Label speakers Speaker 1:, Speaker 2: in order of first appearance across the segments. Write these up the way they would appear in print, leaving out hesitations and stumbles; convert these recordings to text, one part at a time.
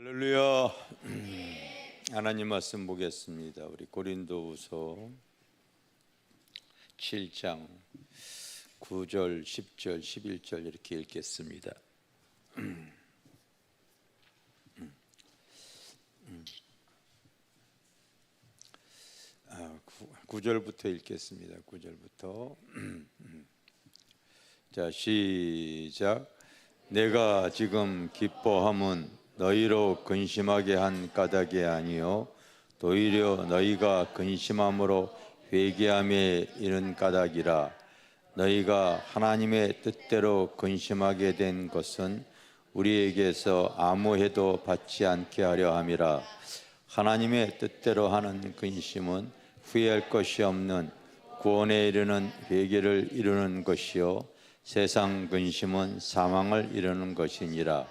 Speaker 1: 할렐루야. 하나님 말씀 보겠습니다. 우리 고린도후서 7장 9절, 10절, 11절 이렇게 읽겠습니다. 9절부터 읽겠습니다. 9절부터. 자, 시작. 내가 지금 기뻐함은 너희로 근심하게 한 까닭이 아니요 오히려 너희가 근심함으로 회개함에 이른 까닭이라. 너희가 하나님의 뜻대로 근심하게 된 것은 우리에게서 아무 해도 받지 않게 하려 함이라. 하나님의 뜻대로 하는 근심은 후회할 것이 없는 구원에 이르는 회개를 이루는 것이요 세상 근심은 사망을 이루는 것이니라.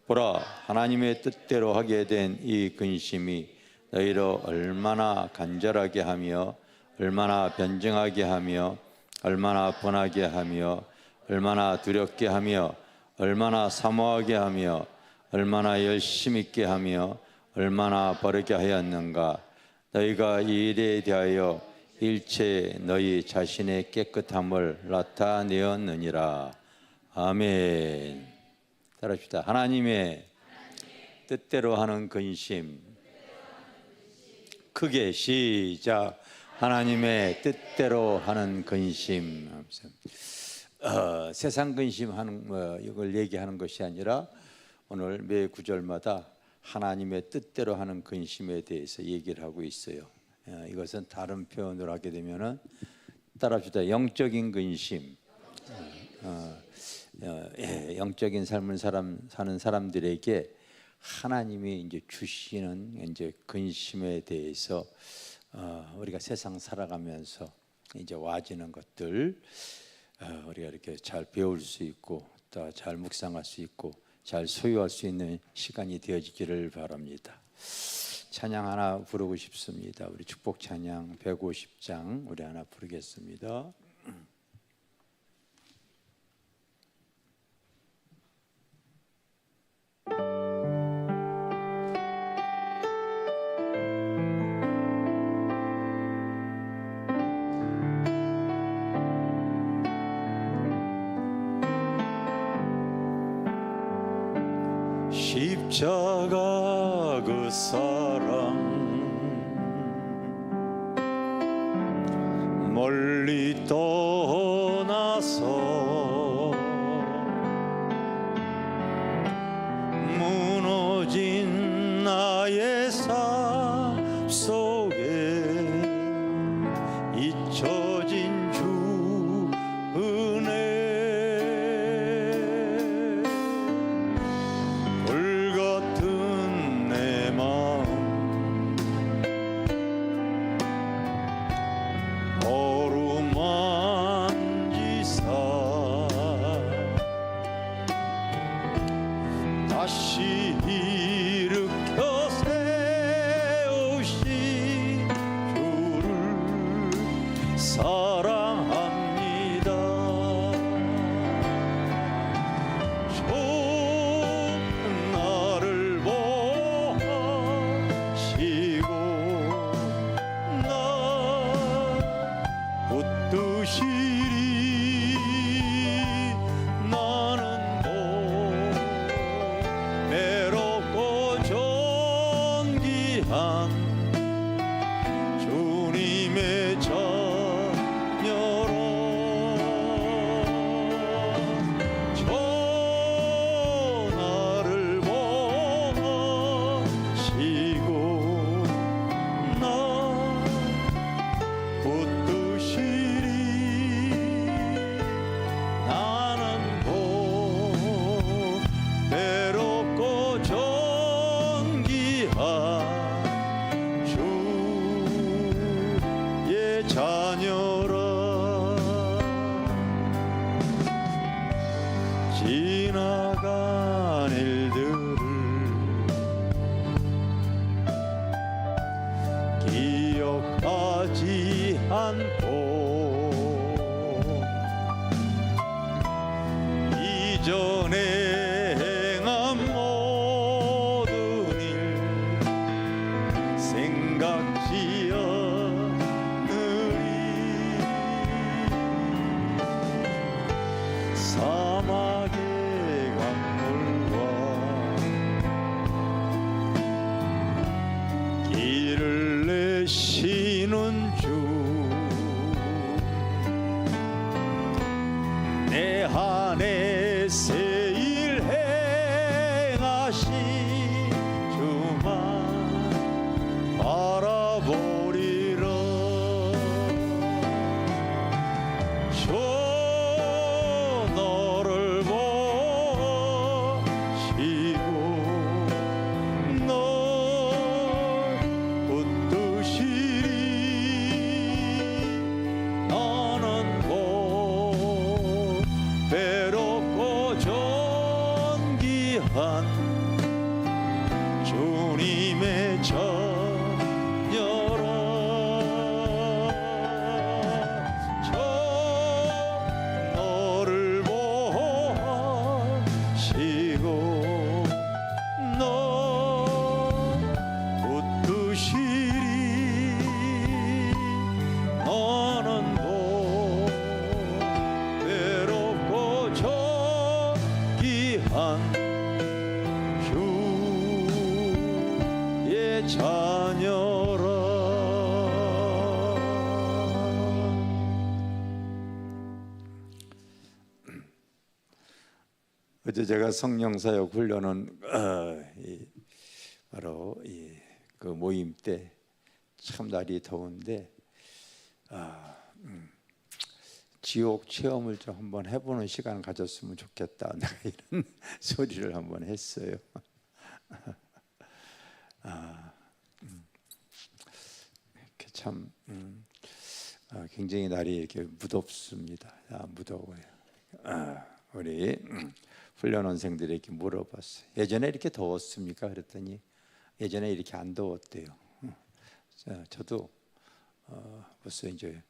Speaker 1: 보라, 하나님의 뜻대로 하게 된 이 근심이 너희로 얼마나 간절하게 하며 얼마나 변증하게 하며 얼마나 분하게 하며 얼마나 두렵게 하며 얼마나 사모하게 하며 얼마나 열심 있게 하며 얼마나 바르게 하였는가. 너희가 이 일에 대하여 일체 너희 자신의 깨끗함을 나타내었느니라. 아멘. 따라합시다. 하나님의 뜻대로 하는 근심. 크게 시작. 하나님의 뜻대로 하는 근심. 세상 근심하는 이걸 얘기하는 것이 아니라 오늘 매 구절마다 하나님의 뜻대로 하는 근심에 대해서 얘기를 하고 있어요. 이것은 다른 표현으로 하게 되면은 따라합시다. 영적인 근심. 영적인 삶을 사는 사람들에게 하나님이 이제 주시는 이제 근심에 대해서 우리가 세상 살아가면서 이제 와지는 것들 우리가 이렇게 잘 배울 수 있고 또 잘 묵상할 수 있고 잘 소유할 수 있는 시간이 되어지기를 바랍니다. 찬양 하나 부르고 싶습니다. 우리 축복 찬양 150장 우리 하나 부르겠습니다. 십자가 그 사랑 멀리 떠나서 무너진 나의 삶 속에 잊혀진 주 은혜 다시 일으켜 세우신 주를 사랑합니다. 좁은 나를 보시고 나 붙드시리. 나는 주님의 자녀로 전하를 보시고 나 붙드시리. 나는 배롭고 존귀한 자녀라. 지나간 일들을 기억하지 않고 이전에 행한 모든 자녀라 저 너를 보시고 너 웃으시리 너는 외롭고 저기한 주의 자녀라. 어제 제가 성령사역 훈련은 바로 그 모임 때 참 날이 더운데 지옥 체험을 좀 한번 해보는 시간을 가졌으면 좋겠다. 내가 이런 소리를 한번 했어요. 참 굉장히 날이 이렇게 무덥습니다. 무더워요. 우리 훈련원생들에게 물어봤어요. 예전에 이렇게 더웠습니까? 그랬더니 예전에 이렇게 안 더웠대요. 저도 벌써 이제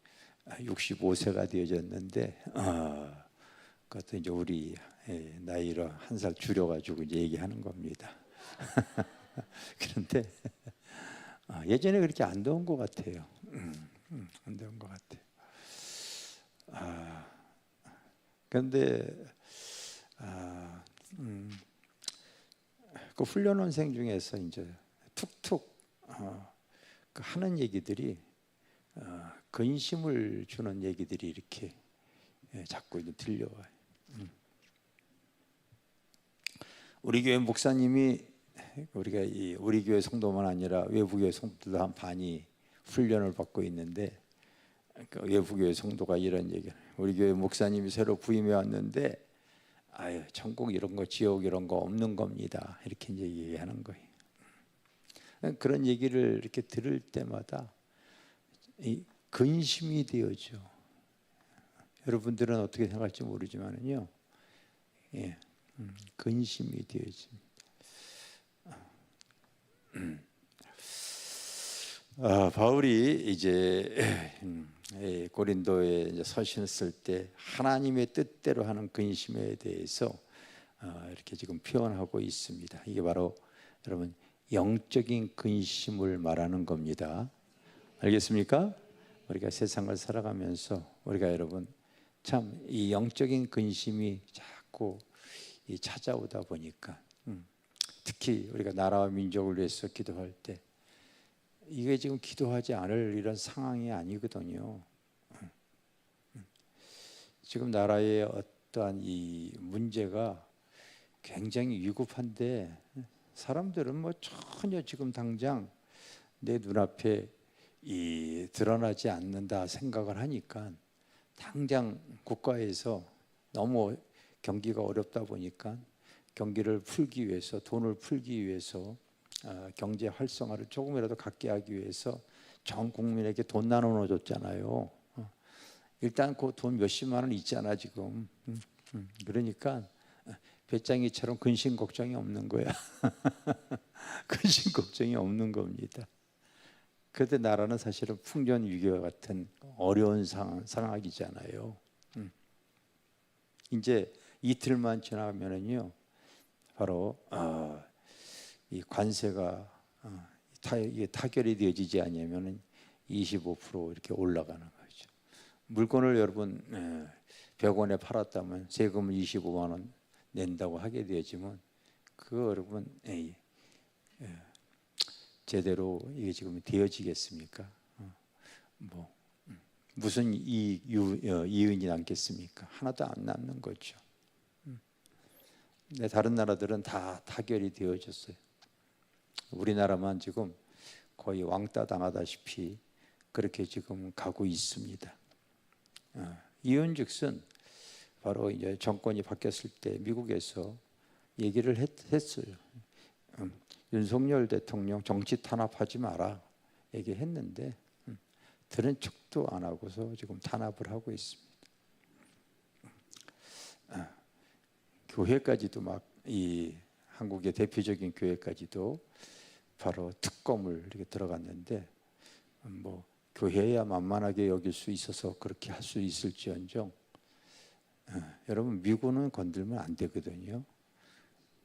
Speaker 1: 65세가 되어졌는데 그것도 이제 우리 나이로 한 살 줄여가지고 이제 얘기하는 겁니다. 그런데 예전에 그렇게 안 더운 것 같아요. 안 더운 것 같아요. 그런데 그 훈련원생 중에서 이제 툭툭 그 하는 얘기들이 근심을 주는 얘기들이 이렇게 자꾸 들려와요. 우리 교회 목사님이 우리 교회 성도만 아니라 외부교회 성도들 한 반이 훈련을 받고 있는데 그 외부교회 성도가 이런 얘기를 우리 교회 목사님이 새로 부임해 왔는데 아유 천국 이런 거 지옥 이런 거 없는 겁니다. 이렇게 이제 얘기하는 거예요. 그런 얘기를 이렇게 들을 때마다 근심이 되어져. 여러분들은 어떻게 생각할지 모르지만은요, 근심이 되어집니다. 바울이 이제 고린도에 이제 서신을 때 하나님의 뜻대로 하는 근심에 대해서 이렇게 지금 표현하고 있습니다. 이게 바로 여러분 영적인 근심을 말하는 겁니다. 알겠습니까? 우리가 세상을 살아가면서 우리가 여러분 참 이 영적인 근심이 자꾸 찾아오다 보니까 특히 우리가 나라와 민족을 위해서 기도할 때 이게 지금 기도하지 않을 이런 상황이 아니거든요. 지금 나라의 어떠한 이 문제가 굉장히 위급한데 사람들은 뭐 전혀 지금 당장 내 눈앞에 드러나지 않는다 생각을 하니까 당장 국가에서 너무 경기가 어렵다 보니까 경기를 풀기 위해서 돈을 풀기 위해서 경제 활성화를 조금이라도 갖게 하기 위해서 전 국민에게 돈 나눠줬잖아요. 일단 그 돈 몇십만 원 있잖아 지금. 그러니까 배짱이처럼 근심 걱정이 없는 거야. 근심 걱정이 없는 겁니다. 그런데 나라는 사실은 풍전 위기와 같은 어려운 상황이잖아요. 이제 이틀만 지나면은요, 바로 이 관세가 타결이 되어지지 않으면은 25% 이렇게 올라가는 거죠. 물건을 여러분 100원에 팔았다면 세금을 25만 원 낸다고 하게 되지만 그 여러분 제대로 이게 지금 되어지겠습니까? 뭐 무슨 이윤이 남겠습니까? 하나도 안 남는 거죠. 다른 나라들은 다 타결이 되어졌어요. 우리나라만 지금 거의 왕따 당하다시피 그렇게 지금 가고 있습니다. 이윤즉슨 바로 이제 정권이 바뀌었을 때 미국에서 얘기를 했어요. 윤석열 대통령 정치 탄압하지 마라 얘기했는데 들은 척도 안 하고서 지금 탄압을 하고 있습니다. 교회까지도 막 이 한국의 대표적인 교회까지도 바로 특검을 이렇게 들어갔는데 뭐 교회야 만만하게 여길 수 있어서 그렇게 할 수 있을지언정 여러분 미군은 건들면 안 되거든요.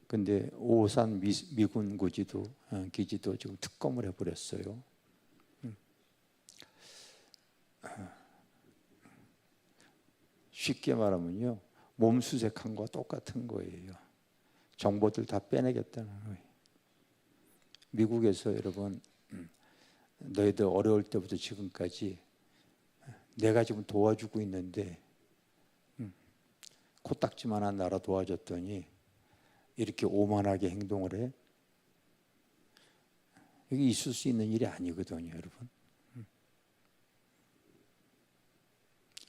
Speaker 1: 근데 오산 미군 기지도 지금 특검을 해버렸어요. 쉽게 말하면요, 몸수색한 거 똑같은 거예요. 정보들 다 빼내겠다는 거예요. 미국에서 여러분 너희들 어려울 때부터 지금까지 내가 지금 도와주고 있는데 코딱지만한 나라 도와줬더니 이렇게 오만하게 행동을 해? 이게 있을 수 있는 일이 아니거든요, 여러분.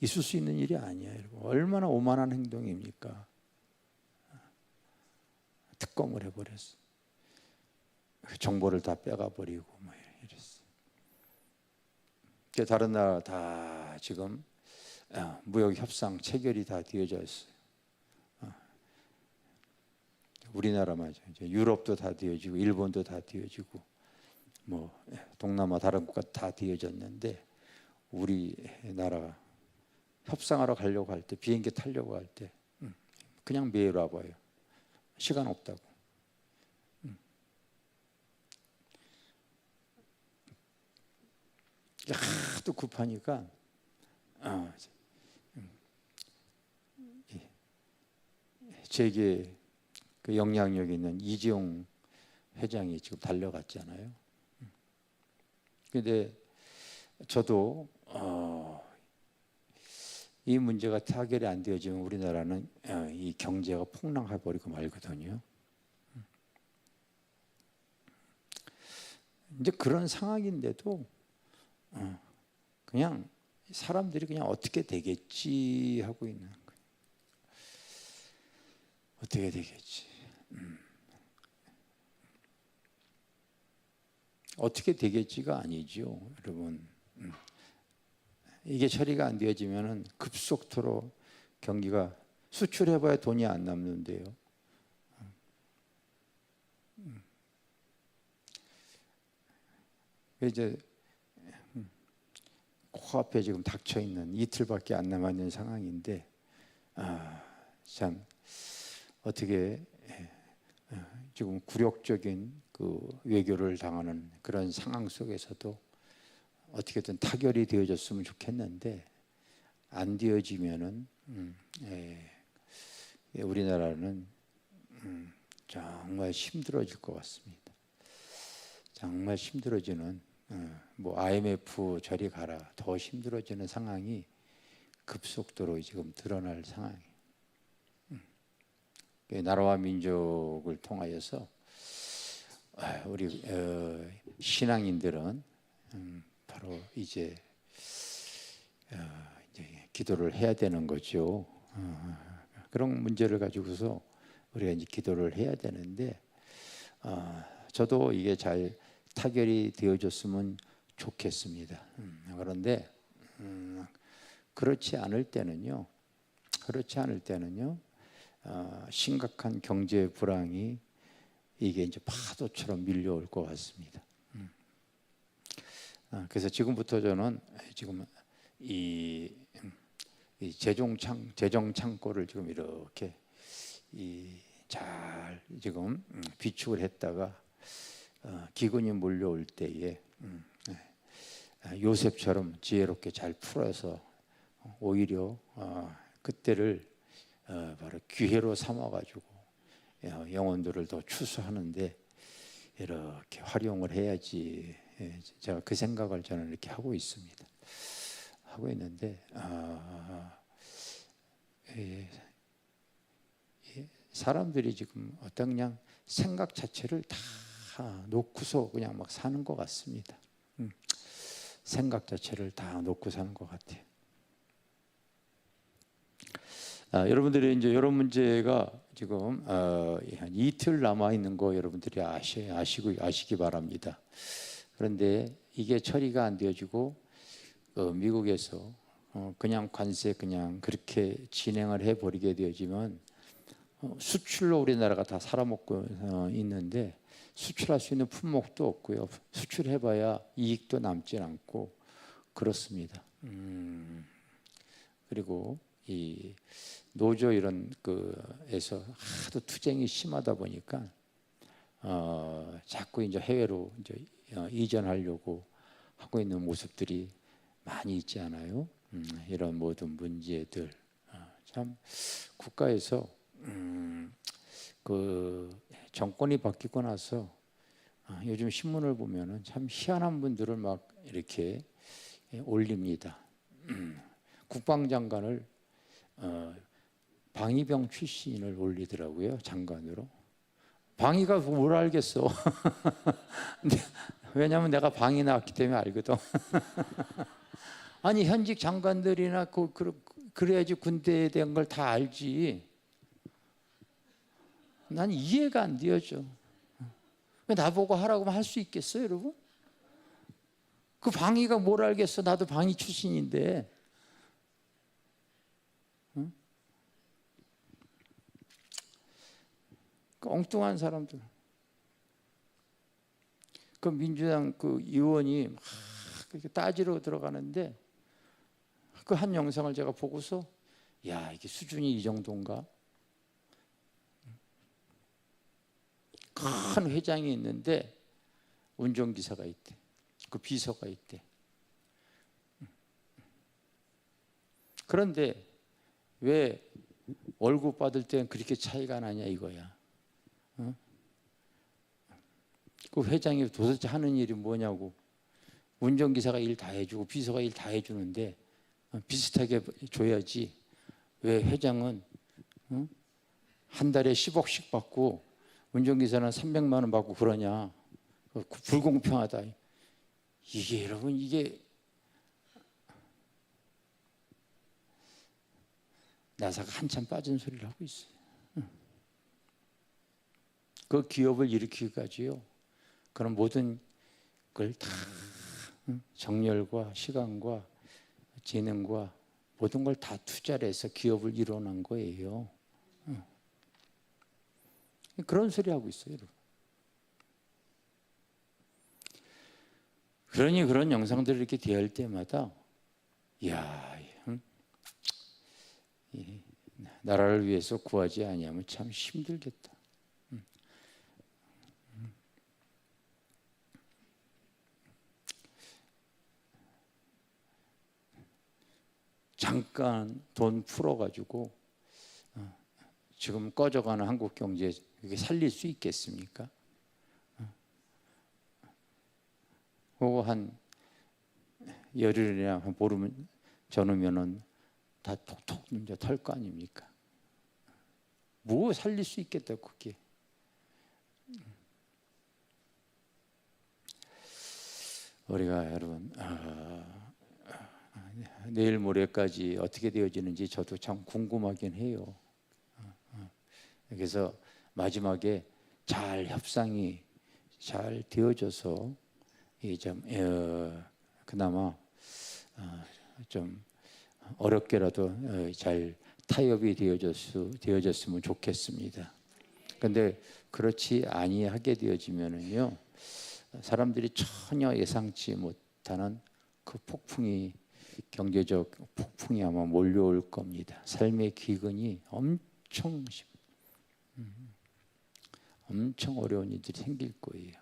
Speaker 1: 있을 수 있는 일이 아니에요, 여러분. 얼마나 오만한 행동입니까? 특검을 해버렸어. 정보를 다 빼가버리고 뭐 이랬어. 다른 나라 다 지금 무역 협상 체결이 다 되어져 있어요. 우리나라만 이제 유럽도 다 되어지고 일본도 다 되어지고 뭐 동남아 다른 국가 다 되어졌는데 우리나라가 협상하러 가려고 할 때 비행기 타려고 할 때 그냥 매일 와봐요. 시간 없다고. 하도 급하니까 제게 그 영향력 있는 이재용 회장이 지금 달려갔잖아요. 근데 저도 이 문제가 타결이 안 되어지면 우리나라는 이 경제가 폭락해 버리고 말거든요. 이제 그런 상황인데도 그냥 사람들이 그냥 어떻게 되겠지 하고 있는 거예요. 어떻게 되겠지. 어떻게 되겠지가 아니죠, 여러분. 이게 처리가 안 되어지면은 급속도로 경기가 수출해봐야 돈이 안 남는데요. 이제 코앞에 지금 닥쳐 있는 이틀밖에 안 남았는 상황인데 참 어떻게 지금 굴욕적인 그 외교를 당하는 그런 상황 속에서도 어떻게든 타결이 되어졌으면 좋겠는데 안 되어지면은 우리나라는 정말 힘들어질 것 같습니다. 정말 힘들어지는 뭐 IMF 저리 가라 더 힘들어지는 상황이 급속도로 지금 드러날 상황이에요. 나라와 민족을 통하여서 우리 신앙인들은 바로 이제 기도를 해야 되는 거죠. 그런 문제를 가지고서 우리가 이제 기도를 해야 되는데 저도 이게 잘 타결이 되어졌으면 좋겠습니다. 그런데 그렇지 않을 때는요. 심각한 경제 불황이 이게 이제 파도처럼 밀려올 것 같습니다. 그래서 지금부터 저는 지금 이 재정 창고를 지금 이렇게 잘 지금 비축을 했다가 기근이 몰려올 때에 요셉처럼 지혜롭게 잘 풀어서 오히려 그때를 바로 기회로 삼아가지고 영혼들을 더 추수하는데 이렇게 활용을 해야지. 제가 그 생각을 저는 이렇게 하고 있습니다. 하고 있는데 사람들이 지금 어떤 그냥 생각 자체를 다 놓고서 그냥 막 사는 것 같습니다. 생각 자체를 다 놓고 사는 것 같아요. 여러분들이 이제 이런 문제가 지금 한 이틀 남아 있는 거 여러분들이 아시기 바랍니다. 그런데 이게 처리가 안 되어지고 미국에서 그냥 관세 그냥 그렇게 진행을 해버리게 되어지면 수출로 우리나라가 다 살아먹고 있는데 수출할 수 있는 품목도 없고요. 수출해봐야 이익도 남지 않고 그렇습니다. 그리고 이 노조 이런 그에서 하도 투쟁이 심하다 보니까 자꾸 이제 해외로 이제 이전하려고 하고 있는 모습들이 많이 있지 않아요? 이런 모든 문제들 참 국가에서 그 정권이 바뀌고 나서 요즘 신문을 보면은 참 희한한 분들을 막 이렇게 올립니다. 국방장관을 방위병 출신을 올리더라고요. 장관으로. 방위가 뭘 알겠어. 왜냐하면 내가 방위 나왔기 때문에 알거든. 아니 현직 장관들이나 그래야지 군대에 대한 걸 다 알지. 난 이해가 안 되어져. 나보고 하라고 하면 할 수 있겠어요, 여러분? 그 방위가 뭘 알겠어? 나도 방위 출신인데. 응? 그 엉뚱한 사람들. 그 민주당 그 의원이 막 그렇게 따지러 들어가는데 그 한 영상을 제가 보고서 야, 이게 수준이 이 정도인가? 큰 회장이 있는데 운전기사가 있대. 그 비서가 있대. 그런데 왜 월급 받을 땐 그렇게 차이가 나냐 이거야. 그 회장이 도대체 하는 일이 뭐냐고. 운전기사가 일 다 해주고 비서가 일 다 해주는데 비슷하게 줘야지. 왜 회장은 한 달에 10억씩 받고 운전기사는 300만 원 받고 그러냐. 불공평하다. 이게 여러분 이게 나사가 한참 빠진 소리를 하고 있어요. 그 기업을 일으키기까지요. 그런 모든 걸 다 정열과 시간과 재능과 모든 걸 다 투자를 해서 기업을 일어난 거예요. 그런 소리 하고 있어요, 여러분. 그러니 그런 영상들을 이렇게 대할 때마다 야, 나라를 위해서 구하지 아니하면 참 힘들겠다. 잠깐 돈 풀어가지고 지금 꺼져가는 한국 경제 이게 살릴 수 있겠습니까? 그거 한 열흘이나 한 보름 전후면은 다 톡톡 이제 털 거 아닙니까? 뭐 살릴 수 있겠다 그게. 우리가 여러분 내일 모레까지 어떻게 되어지는지 저도 참 궁금하긴 해요. 그래서 마지막에 잘 협상이 잘 되어져서 좀 그나마 좀 어렵게라도 잘 타협이 되어졌으면 좋겠습니다. 그런데 그렇지 아니하게 되어지면은요, 사람들이 전혀 예상치 못하는 그 폭풍이 경제적 폭풍이 아마 몰려올 겁니다. 삶의 기근이 엄청 어려운 일들이 생길 거예요.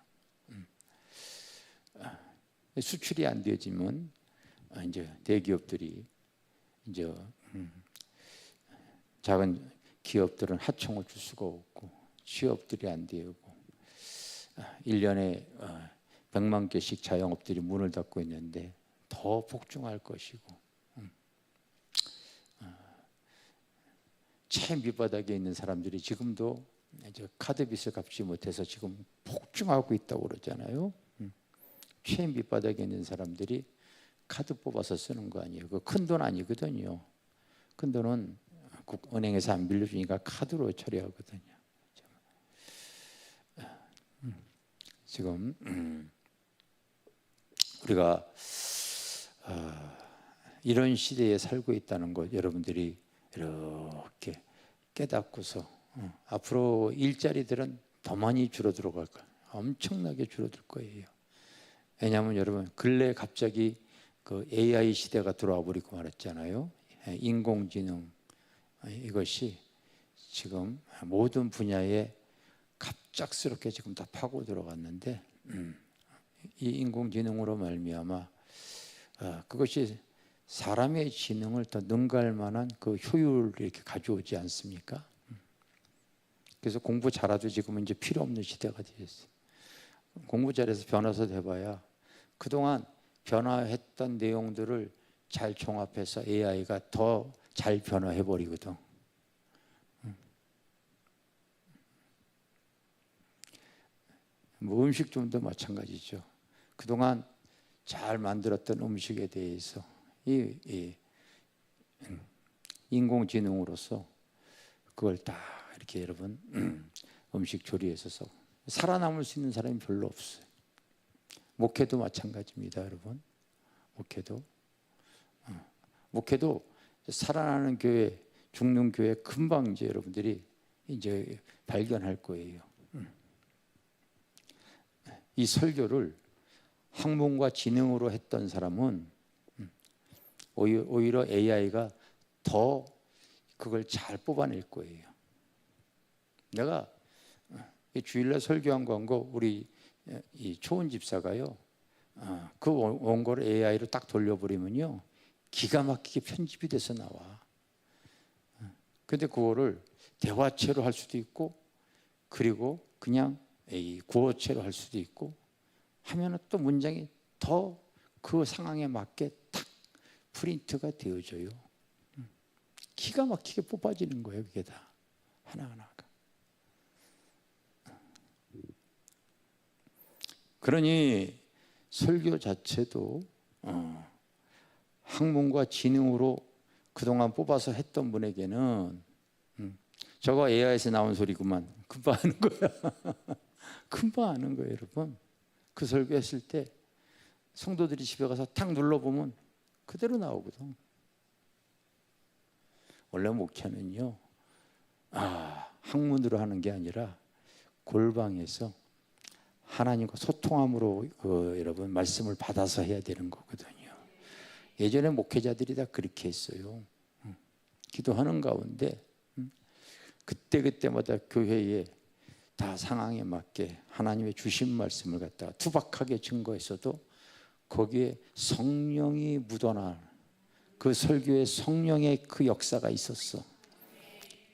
Speaker 1: 수출이 안 되어지면 이제 대기업들이 이제 작은 기업들은 하청을 줄 수가 없고 취업들이 안 되고 1년에 100만 개씩 자영업들이 문을 닫고 있는데 더 폭증할 것이고 최 밑바닥에 있는 사람들이 지금도 이제 카드 빚을 갚지 못해서 지금 폭증하고 있다고 그러잖아요. 최 밑바닥에 있는 사람들이 카드 뽑아서 쓰는 거 아니에요. 그 큰 돈 아니거든요. 큰 돈은 은행에서 안 빌려주니까 카드로 처리하거든요. 지금 우리가 이런 시대에 살고 있다는 것 여러분들이 이렇게 깨닫고서 앞으로 일자리들은 더 많이 줄어들어갈 거예요. 엄청나게 줄어들 거예요. 왜냐하면 여러분 근래 갑자기 그 AI 시대가 들어와 버리고 말았잖아요. 인공지능 이것이 지금 모든 분야에 갑작스럽게 지금 다 파고 들어갔는데 이 인공지능으로 말미암아 그것이 사람의 지능을 더 능가할 만한 그 효율을 이렇게 가져오지 않습니까? 그래서 공부 잘해도 지금은 이제 필요 없는 시대가 되었어요. 공부 잘해서 변호사 돼봐야 그동안 변화했던 내용들을 잘 종합해서 AI가 더 잘 변화해버리거든. 뭐 음식점도 마찬가지죠. 그동안 잘 만들었던 음식에 대해서 이 인공지능으로서 그걸 다 이렇게 여러분 음식 조리해서 살아남을 수 있는 사람이 별로 없어요. 목회도 마찬가지입니다, 여러분. 목회도 살아나는 교회, 죽는 교회 금방 이제 여러분들이 이제 발견할 거예요. 이 설교를 학문과 지능으로 했던 사람은 오히려 AI가 더 그걸 잘 뽑아낼 거예요. 내가 주일날 설교한 광고 우리 이 초은 집사가요. 그 원고를 AI로 딱 돌려버리면요. 기가 막히게 편집이 돼서 나와. 근데 그거를 대화체로 할 수도 있고 그리고 그냥 구어체로 할 수도 있고 하면은 또 문장이 더 그 상황에 맞게 탁 프린트가 되어져요. 기가 막히게 뽑아지는 거예요. 그게 다 하나하나가. 그러니 설교 자체도 학문과 지능으로 그동안 뽑아서 했던 분에게는 저거 AI에서 나온 소리구만. 금방 아는 거야. 금방 아는 거예요, 여러분. 그 설교했을 때 성도들이 집에 가서 탁 눌러보면 그대로 나오거든. 원래 목회는요, 학문으로 하는 게 아니라 골방에서 하나님과 소통함으로 여러분 말씀을 받아서 해야 되는 거거든요. 예전에 목회자들이 다 그렇게 했어요. 기도하는 가운데 그때마다 교회에 다 상황에 맞게 하나님의 주신 말씀을 갖다가 투박하게 증거했어도 거기에 성령이 묻어나 그 설교에 성령의 그 역사가 있었어.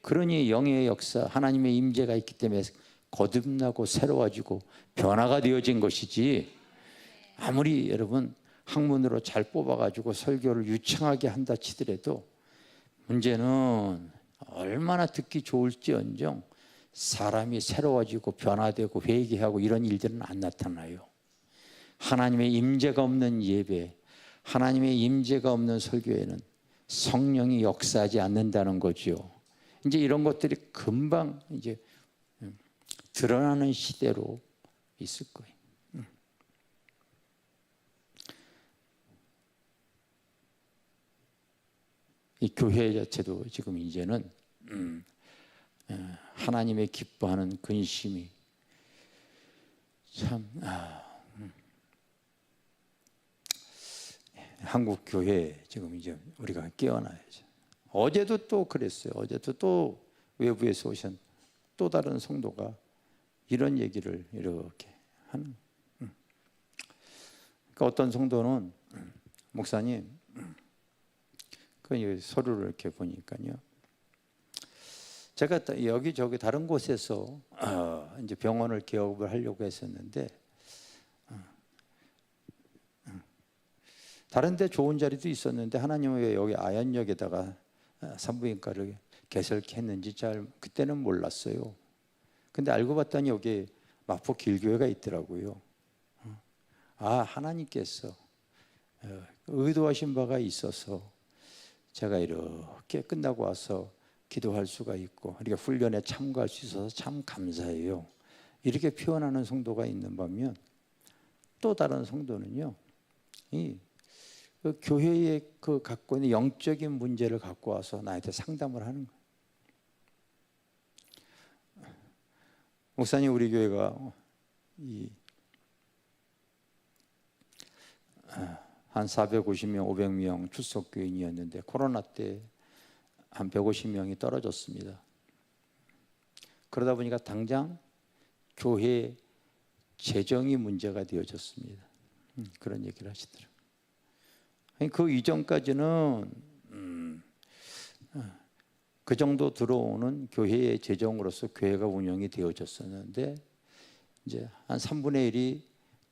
Speaker 1: 그러니 영의 역사, 하나님의 임재가 있기 때문에 거듭나고 새로워지고 변화가 되어진 것이지, 아무리 여러분 학문으로 잘 뽑아가지고 설교를 유창하게 한다 치더라도 문제는 얼마나 듣기 좋을지언정 사람이 새로워지고 변화되고 회개하고 이런 일들은 안 나타나요. 하나님의 임재가 없는 예배, 하나님의 임재가 없는 설교에는 성령이 역사하지 않는다는 거죠. 이제 이런 것들이 금방 이제 드러나는 시대로 있을 거예요. 이 교회 자체도 지금 이제는 하나님의 기뻐하는 근심이 참 한국 교회 지금 이제 우리가 깨어나야죠. 어제도 또 그랬어요. 어제도 또 외부에서 오신 또 다른 성도가 이런 얘기를 이렇게 하는. 그러니까 어떤 성도는 목사님, 그 서류를 이렇게 보니까요. 제가 여기저기 다른 곳에서 이제 병원을 개업을 하려고 했었는데 다른 데 좋은 자리도 있었는데 하나님은 왜 여기 아현역에다가 산부인과를 개설했는지 잘 그때는 몰랐어요. 근데 알고 봤더니 여기 마포 길교회가 있더라고요. 하나님께서 의도하신 바가 있어서 제가 이렇게 끝나고 와서 기도할 수가 있고 이렇게 훈련에 참가할 수 있어서 참 감사해요. 이렇게 표현하는 성도가 있는 반면 또 다른 성도는요, 그 교회에 그 갖고 있는 영적인 문제를 갖고 와서 나한테 상담을 하는 거예요. 목사님, 우리 교회가 한 450명, 500명 출석교인이었는데 코로나 때 한 150명이 떨어졌습니다. 그러다 보니까 당장 교회 재정이 문제가 되어졌습니다. 그런 얘기를 하시더라고요. 그 이전까지는 그 정도 들어오는 교회의 재정으로서 교회가 운영이 되어졌었는데 이제 한 3분의 1이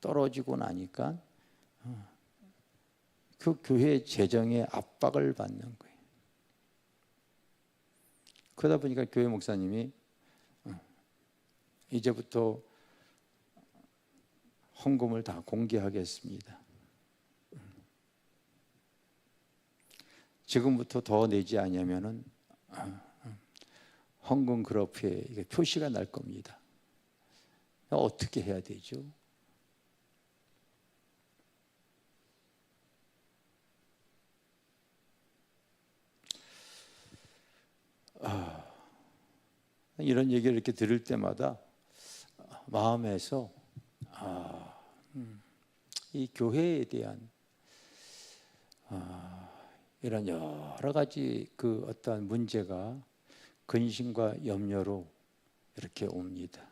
Speaker 1: 떨어지고 나니까 그 교회 재정에 압박을 받는 거예요. 그러다 보니까 교회 목사님이 이제부터 헌금을 다 공개하겠습니다. 지금부터 더 내지 않으면은 헌금 그래프에 이게 표시가 날 겁니다. 어떻게 해야 되죠? 이런 얘기를 이렇게 들을 때마다 마음에서 이 교회에 대한 이런 여러 가지 그 어떠한 문제가 근심과 염려로 이렇게 옵니다.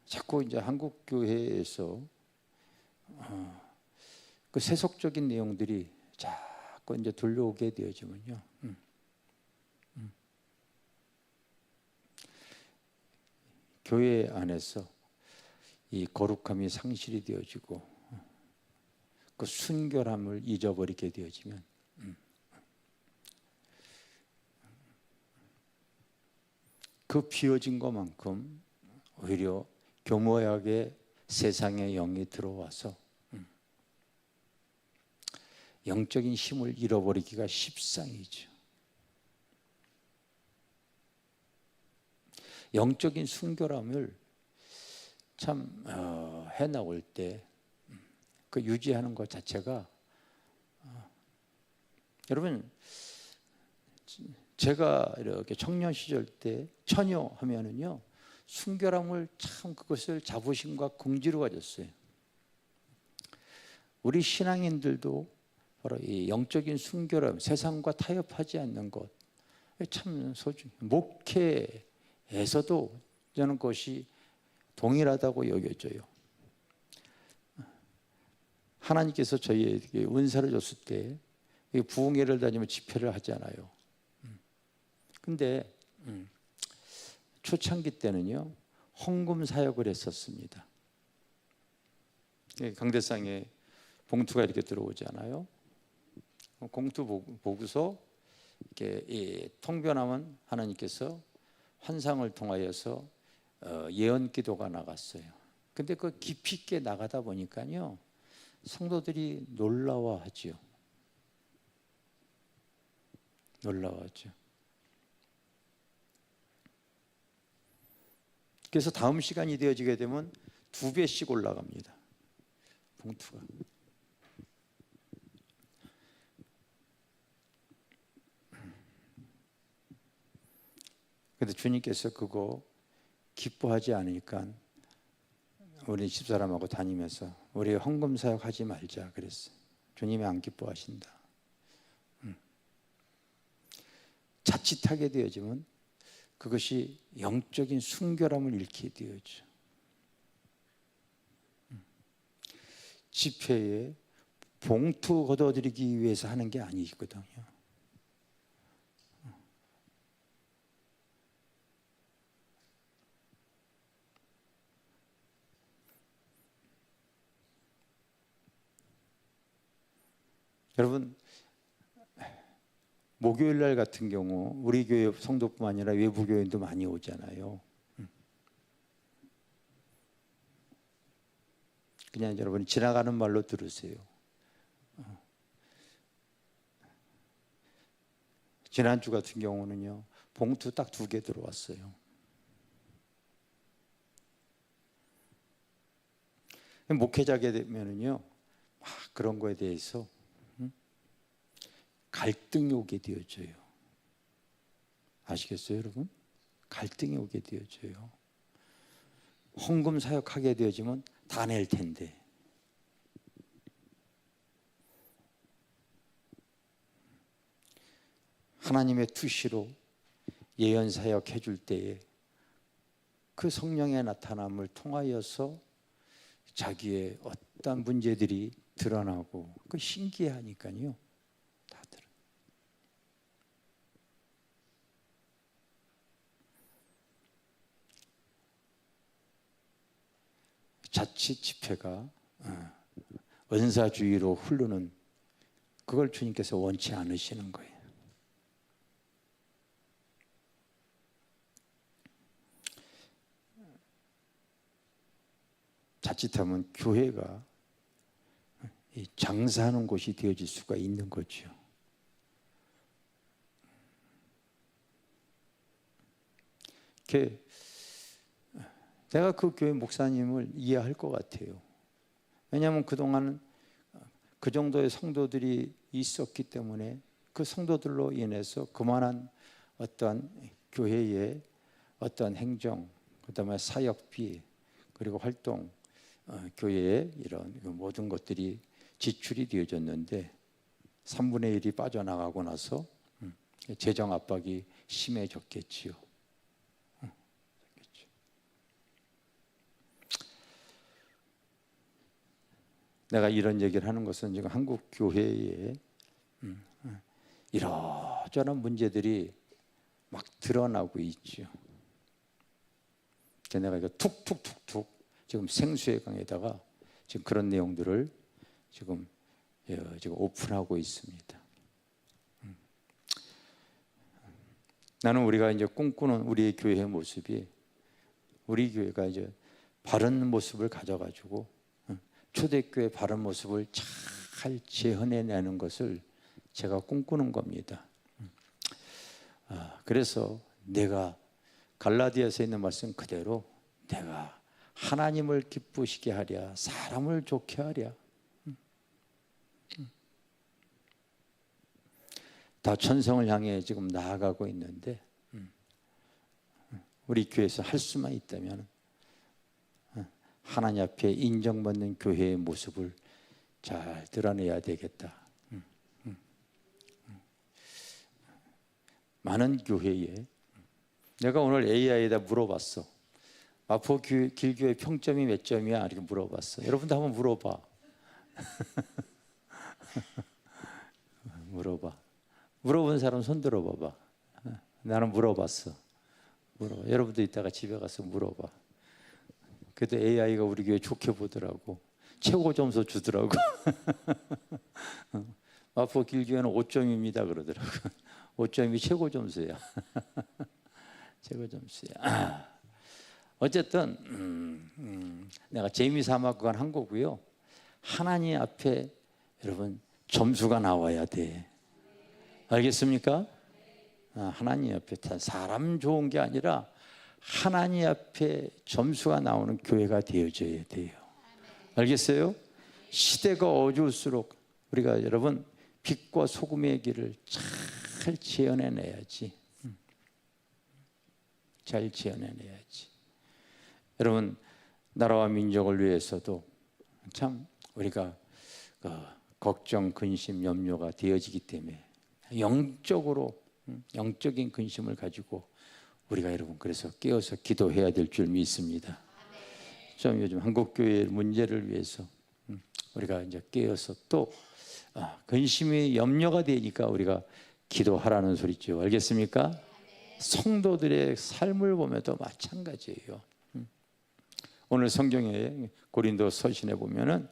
Speaker 1: 자꾸 이제 한국 교회에서 그 세속적인 내용들이 자꾸 이제 들려오게 되어지면요. 교회 안에서 이 거룩함이 상실이 되어지고 그 순결함을 잊어버리게 되어지면 그 비워진 것만큼 오히려 교묘하게 세상의 영이 들어와서 영적인 힘을 잃어버리기가 십상이죠. 영적인 순결함을 참 해나올 때 그 유지하는 것 자체가 여러분 제가 이렇게 청년 시절 때 처녀하면은요 순결함을 참 그것을 자부심과 긍지로 가졌어요. 우리 신앙인들도 바로 이 영적인 순결함, 세상과 타협하지 않는 것 참 소중해요. 목회에서도 저는 그것이 동일하다고 여겨져요. 하나님께서 저희에게 은사를 줬을 때 부흥회를 다니면 집회를 하잖아요. 근데 초창기 때는요 헌금 사역을 했었습니다. 강대상에 봉투가 이렇게 들어오잖아요. 봉투 보고서 이렇게 통변하면 하나님께서 환상을 통하여서 예언 기도가 나갔어요. 근데 그 깊이 있게 나가다 보니까요 성도들이 놀라워하죠. 놀라워하죠. 그래서 다음 시간이 되어지게 되면 2배씩 올라갑니다. 봉투가. 근데 주님께서 그거 기뻐하지 않으니까 우리 집사람하고 다니면서 우리 헌금 사역하지 말자 그랬어요. 주님이 안 기뻐하신다. 자칫하게 되어지면 그것이 영적인 순결함을 잃게 되어져. 집회에 봉투 걷어들이기 위해서 하는 게 아니거든요. 여러분 목요일 날 같은 경우 우리 교회 성도뿐만 아니라 외부 교인도 많이 오잖아요. 그냥 여러분 지나가는 말로 들으세요. 지난주 같은 경우는요 봉투 딱 2개 들어왔어요. 목회자게 되면은요 막 그런 거에 대해서 갈등이 오게 되어져요. 아시겠어요, 여러분? 갈등이 오게 되어져요. 헌금 사역하게 되어지면 다 낼 텐데. 하나님의 투시로 예언 사역 해줄 때에 그 성령의 나타남을 통하여서 자기의 어떤 문제들이 드러나고 그 신기하니까요. 다들 자칫 집회가 은사주의로 흐르는 그걸 주님께서 원치 않으시는 거예요. 자칫하면 교회가 장사하는 곳이 되어질 수가 있는 거죠. 내가 그 교회 목사님을 이해할 것 같아요. 왜냐하면 그동안 그 정도의 성도들이 있었기 때문에 그 성도들로 인해서 그만한 어떤 교회의 어떤 행정, 그다음에 사역비, 그리고 활동, 교회의 이런 모든 것들이 지출이 되어졌는데 3분의 1이 빠져나가고 나서 재정 압박이 심해졌겠지요. 내가 이런 얘기를 하는 것은 지금 한국 교회에 이러저런 문제들이 막 드러나고 있죠. 내가 이거 툭툭툭툭 지금 생수의 강에다가 지금 그런 내용들을 지금 오픈하고 있습니다. 나는 우리가 이제 꿈꾸는 우리의 교회의 모습이 우리 교회가 이제 바른 모습을 가져가지고 초대교회 바른 모습을 잘 재현해내는 것을 제가 꿈꾸는 겁니다. 그래서 내가 갈라디아서에 있는 말씀 그대로 내가 하나님을 기쁘시게 하랴, 사람을 좋게 하랴. 다 천성을 향해 지금 나아가고 있는데 우리 교회에서 할 수만 있다면 하나님 앞에 인정받는 교회의 모습을 잘 드러내야 되겠다. 많은 교회에 내가 오늘 AI에다 물어봤어. 마포 길교회 평점이 몇 점이야? 이렇게 물어봤어. 여러분도 한번 물어봐. 물어본 사람 손 들어봐봐. 나는 물어봤어. 여러분도 이따가 집에 가서 물어봐. 그래도 AI가 우리 교회 좋게 보더라고. 최고 점수 주더라고. 마포 길교회는 5점입니다 그러더라고. 5점이 최고 점수야. 최고 점수야. 어쨌든 내가 재미삼아 그건 한 거고요. 하나님 앞에 여러분 점수가 나와야 돼. 알겠습니까? 하나님 앞에 사람 좋은 게 아니라 하나님 앞에 점수가 나오는 교회가 되어져야 돼요. 알겠어요? 시대가 어두울수록 우리가 여러분 빛과 소금의 길을 잘 재현해내야지. 잘 재현해내야지. 여러분 나라와 민족을 위해서도 참 우리가 걱정, 근심, 염려가 되어지기 때문에 영적인 근심을 가지고 우리가 여러분 그래서 깨어서 기도해야 될 줄 믿습니다. 좀 요즘 한국교회의 문제를 위해서 우리가 이제 깨어서 또 근심이 염려가 되니까 우리가 기도하라는 소리죠. 알겠습니까? 성도들의 삶을 보면도 마찬가지예요. 오늘 성경에 고린도 서신에 보면은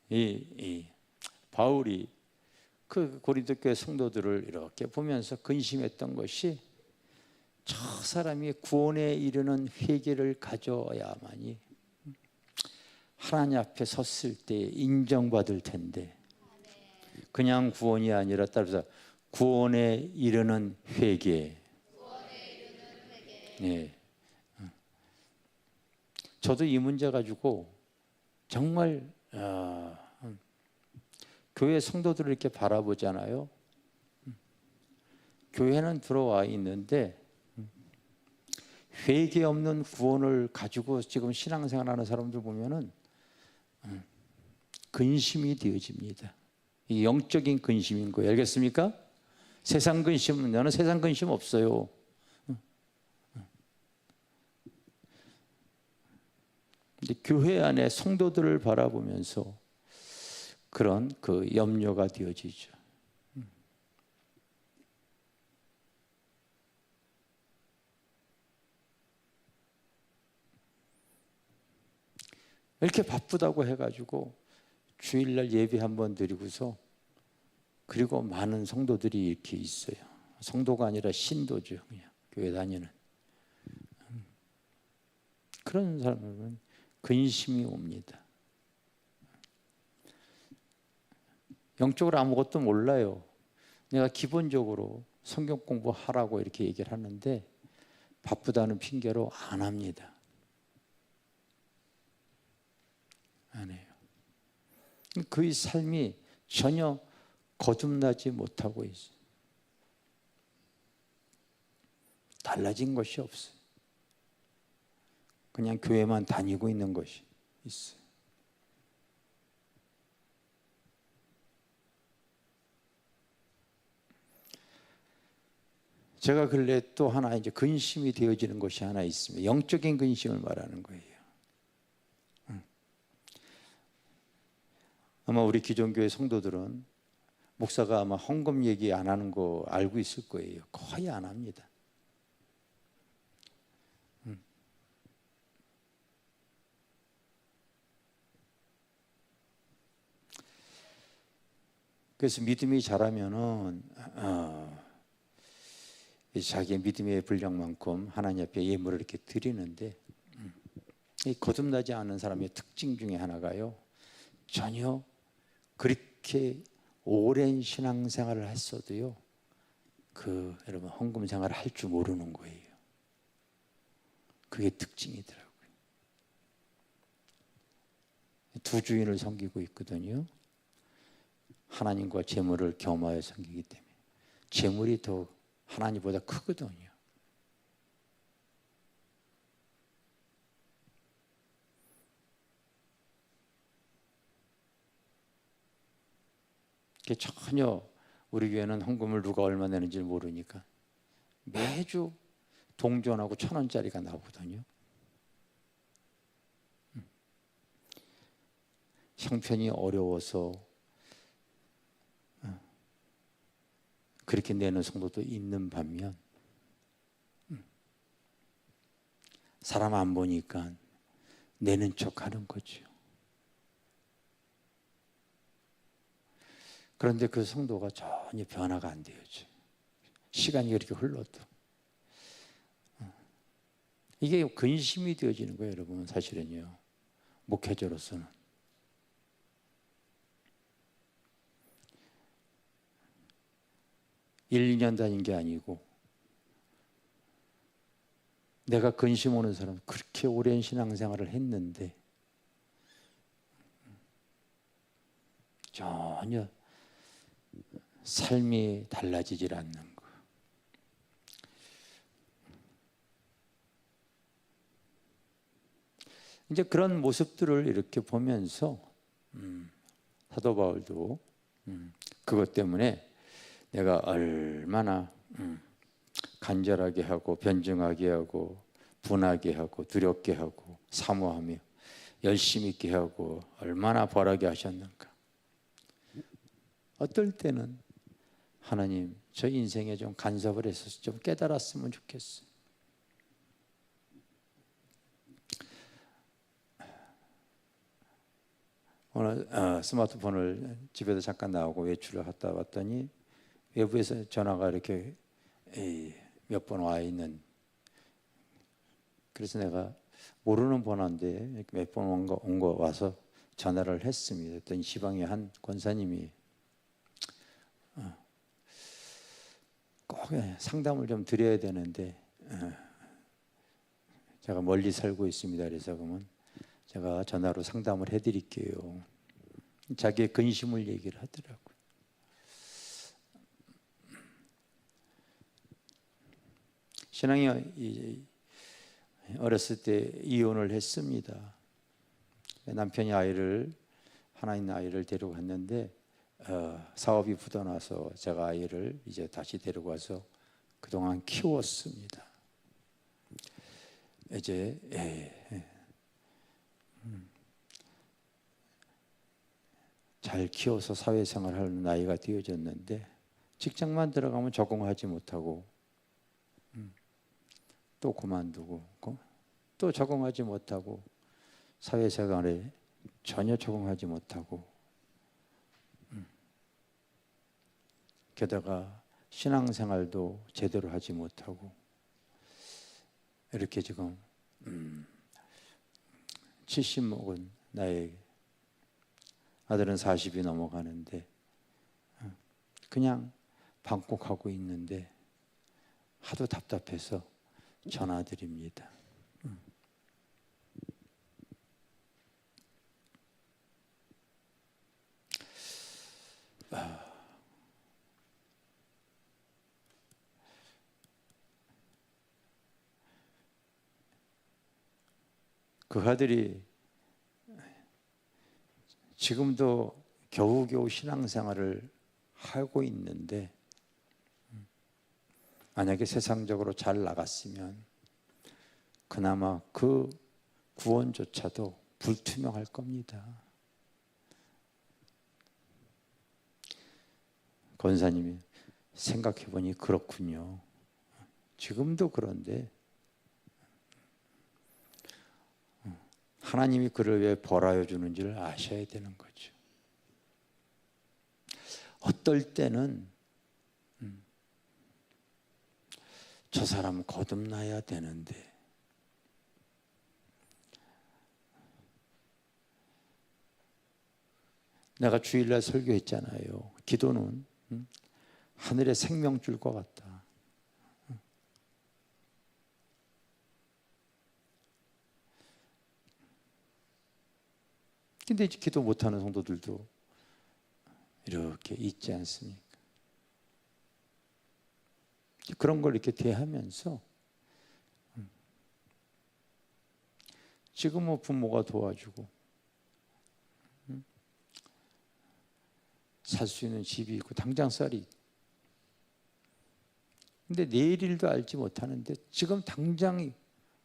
Speaker 1: 이 바울이 그 고린도 교회 성도들을 이렇게 보면서 근심했던 것이 저 사람이 구원에 이르는 회개를 가져야만이 하나님 앞에 섰을 때 인정받을 텐데 그냥 구원이 아니라 따라서 구원에 이르는 회개. 네. 저도 이 문제 가지고 정말 교회 성도들을 이렇게 바라보잖아요. 교회는 들어와 있는데 회개 없는 구원을 가지고 지금 신앙생활하는 사람들 보면은 근심이 되어집니다. 이 영적인 근심인 거예요. 알겠습니까? 세상 근심은, 나는 세상 근심 없어요. 근데 교회 안에 성도들을 바라보면서 그런 그 염려가 되어지죠. 이렇게 바쁘다고 해가지고 주일날 예배 한번 드리고서 그리고 많은 성도들이 이렇게 있어요. 성도가 아니라 신도죠. 그냥 교회 다니는 그런 사람은 근심이 옵니다. 영적으로 아무것도 몰라요. 내가 기본적으로 성경 공부하라고 이렇게 얘기를 하는데 바쁘다는 핑계로 안 합니다. 안 해요. 그의 삶이 전혀 거듭나지 못하고 있어요. 달라진 것이 없어요. 그냥 교회만 다니고 있는 것이 있어요. 제가 근래 또 하나 이제 근심이 되어지는 것이 하나 있습니다. 영적인 근심을 말하는 거예요. 아마 우리 기존교회 성도들은 목사가 아마 헌금 얘기 안 하는 거 알고 있을 거예요. 거의 안 합니다. 그래서 믿음이 자라면은 자기의 믿음의 분량만큼 하나님 앞에 예물을 이렇게 드리는데 이 거듭나지 않은 사람의 특징 중에 하나가요. 전혀 그렇게 오랜 신앙생활을 했어도요. 여러분 헌금 생활을 할 줄 모르는 거예요. 그게 특징이더라고요. 두 주인을 섬기고 있거든요. 하나님과 재물을 겸하여 섬기기 때문에 재물이 더 하나님보다 크거든요. 전혀 우리 교회는 헌금을 누가 얼마 내는지 모르니까 매주 동전하고 1,000원짜리가 나오거든요. 형편이 어려워서 그렇게 내는 성도도 있는 반면 사람 안 보니까 내는 척 하는 거죠. 그런데 그 성도가 전혀 변화가 안 되어져. 시간이 그렇게 흘러도. 이게 근심이 되어지는 거예요, 여러분. 사실은요. 목회자로서는. 일, 2년 다닌 게 아니고 내가 근심 오는 사람 그렇게 오랜 신앙생활을 했는데 전혀 삶이 달라지질 않는 거. 이제 그런 모습들을 이렇게 보면서 사도 바울도 그것 때문에 내가 얼마나 간절하게 하고 변증하게 하고 분하게 하고 두렵게 하고 사모하며 열심히 있게 하고 얼마나 벌하게 하셨는가. 어떨 때는 하나님 저 인생에 좀 간섭을 해서 좀 깨달았으면 좋겠어요. 오늘 스마트폰을 집에서 잠깐 나오고 외출을 갔다 왔더니 외부에서 전화가 이렇게 몇 번 와 있는. 그래서 내가 모르는 번호인데 몇 번 온 거 와서 전화를 했습니다. 그랬더니 지방의 한 권사님이 꼭 상담을 좀 드려야 되는데 제가 멀리 살고 있습니다. 그래서 그러면 제가 전화로 상담을 해드릴게요. 자기의 근심을 얘기를 하더라고요. 신앙이 어렸을 때 이혼을 했습니다. 남편이 하나 있는 아이를 데리고 갔는데 사업이 부도나서 제가 아이를 이제 다시 데리고 와서 그동안 키웠습니다. 이제 잘 키워서 사회생활하는 나이가 되어졌는데 직장만 들어가면 적응하지 못하고 또 그만두고 또 적응하지 못하고 사회생활에 전혀 적응하지 못하고 게다가 신앙생활도 제대로 하지 못하고 이렇게 지금 70 먹은 나의 아들은 40이 넘어가는데 그냥 방콕하고 있는데 하도 답답해서 전화드립니다. 그 아들이 지금도 겨우겨우 신앙생활을 하고 있는데 만약에 세상적으로 잘 나갔으면 그나마 그 구원조차도 불투명할 겁니다. 권사님이 생각해보니 그렇군요. 지금도 그런데 하나님이 그를 왜 벌하여 주는지를 아셔야 되는 거죠. 어떨 때는 저 사람 거듭나야 되는데 내가 주일날 설교했잖아요. 기도는 하늘의 생명줄과 같다. 근데 이제 기도 못하는 성도들도 이렇게 있지 않습니까? 그런 걸 이렇게 대하면서 지금 뭐 부모가 도와주고 살 수 있는 집이 있고 당장 쌀이 근데 내일 일도 알지 못하는데 지금 당장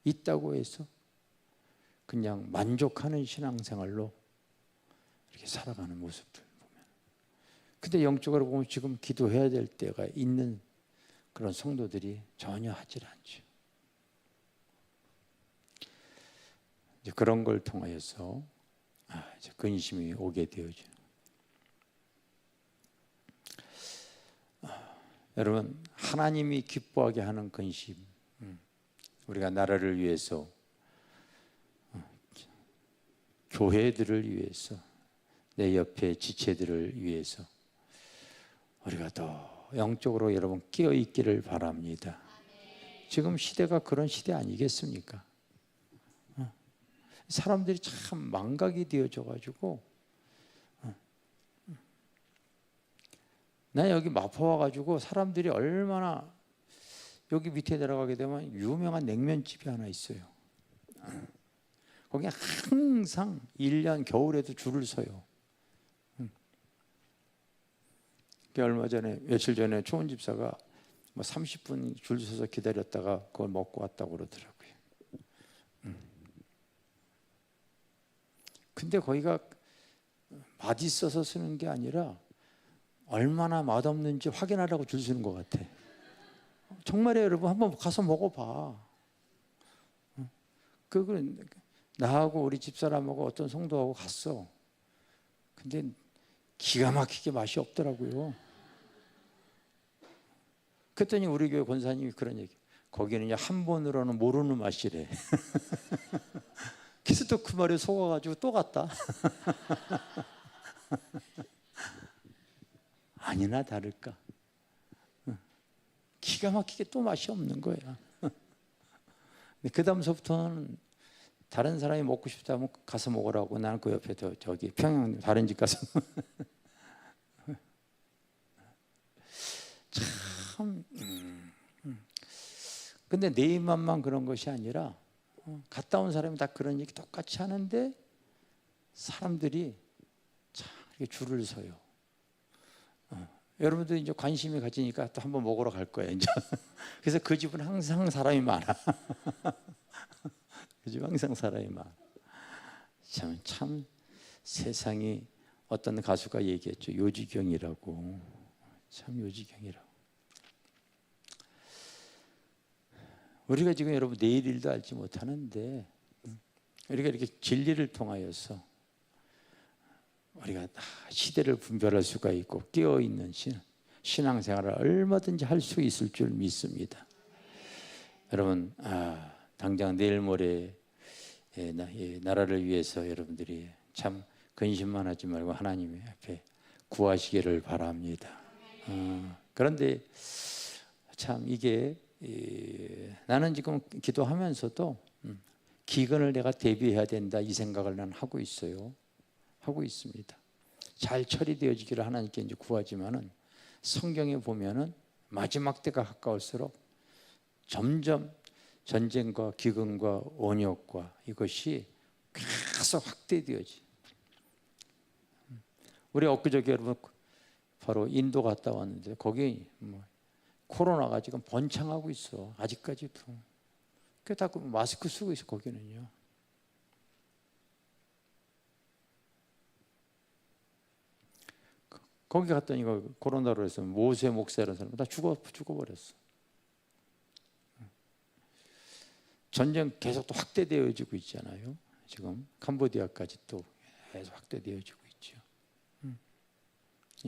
Speaker 1: 있다고 해서 그냥 만족하는 신앙생활로 이렇게 살아가는 모습들 보면 근데 영적으로 보면 지금 기도해야 될 때가 있는 그런 성도들이 전혀 하질 않죠. 이제 그런 걸 통하여서 이제 근심이 오게 되어져. 여러분 하나님이 기뻐하게 하는 근심, 우리가 나라를 위해서, 교회들을 위해서, 내 옆에 지체들을 위해서 우리가 더 영적으로 여러분 끼어 있기를 바랍니다. 지금 시대가 그런 시대 아니겠습니까? 사람들이 참 망각이 되어져 가지고 나 여기 마포 와가지고 사람들이 얼마나 여기 밑에 내려가게 되면 유명한 냉면집이 하나 있어요. 거기 항상 1년 겨울에도 줄을 서요. 얼마 전에 며칠 전에 초원 집사가 뭐 30분 줄 서서 기다렸다가 그걸 먹고 왔다고 그러더라고요. 근데 거기가 맛있어서 쓰는 게 아니라 얼마나 맛없는지 확인하려고 줄 서는 것 같아. 정말이에요, 여러분. 한번 가서 먹어봐. 나하고 우리 집사람하고 어떤 성도하고 갔어. 근데 기가 막히게 맛이 없더라고요. 그랬더니 우리 교회 권사님이 그런 얘기. 거기는 한 번으로는 모르는 맛이래. 그래서 또 그 말에 속아가지고 또 갔다. 아니나 다를까. 기가 막히게 또 맛이 없는 거야. 그 다음서부터는 다른 사람이 먹고 싶다면 가서 먹으라고. 나는 그 옆에 저기 평양 다른 집 가서. 참 근데 내 입맛만 그런 것이 아니라 갔다 온 사람이 다 그런 얘기 똑같이 하는데 사람들이 참 이렇게 줄을 서요. 여러분들 이제 관심이 가지니까 또 한번 먹으러 갈 거예요. 이제 그래서 그 집은 항상 사람이 많아. 그 집 항상 사람이 많아. 참 세상이 어떤 가수가 얘기했죠. 요지경이라고. 참 요지경이라고. 우리가 지금 여러분 내일 일도 알지 못하는데 우리가 이렇게 진리를 통하여서 우리가 다 시대를 분별할 수가 있고 깨어있는 신앙생활을 얼마든지 할 수 있을 줄 믿습니다. 여러분 당장 내일 모레 나라를 위해서 여러분들이 참 근심만 하지 말고 하나님의 앞에 구하시기를 바랍니다. 그런데 참 이게 나는 지금 기도하면서도 기근을 내가 대비해야 된다 이 생각을 난 하고 있어요. 하고 있습니다. 잘 처리되어지기를 하나님께 이제 구하지만은 성경에 보면은 마지막 때가 가까울수록 점점 전쟁과 기근과 온역과 이것이 계속 확대되어지. 우리 엊그저께 여러분 바로 인도 갔다 왔는데 거기 코로나가 지금 번창하고 있어. 아직까지도. 그 다 마스크 쓰고 있어 거기는요. 거기 갔더니 코로나로 해서 모세 목사라는 사람 다 죽어버렸어. 전쟁 계속 또 확대되어지고 있잖아요. 지금 캄보디아까지 또 계속 확대되어지고 있죠.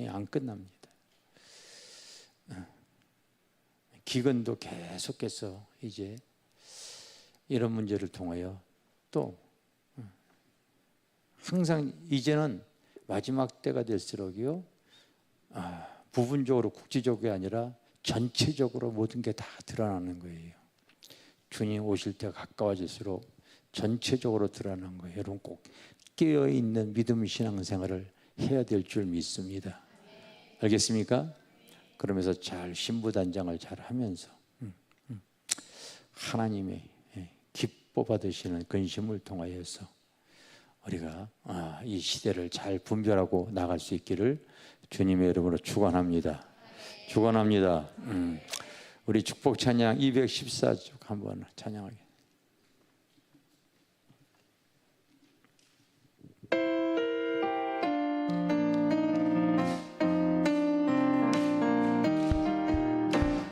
Speaker 1: 안 끝납니다. 기근도 계속해서 이제 이런 문제를 통하여 또 항상 이제는 마지막 때가 될수록요 부분적으로 국지적이 아니라 전체적으로 모든 게 다 드러나는 거예요. 주님 오실 때가 가까워질수록 전체적으로 드러나는 거예요. 여러분 꼭 깨어있는 믿음 신앙생활을 해야 될 줄 믿습니다. 알겠습니까? 그러면서 잘 신부단장을 잘 하면서 하나님의 기뻐 받으시는 근심을 통하여서 우리가 이 시대를 잘 분별하고 나갈 수 있기를 주님의 이름으로 축원합니다. 축원합니다. 우리 축복 찬양 214쪽 한번 찬양하게.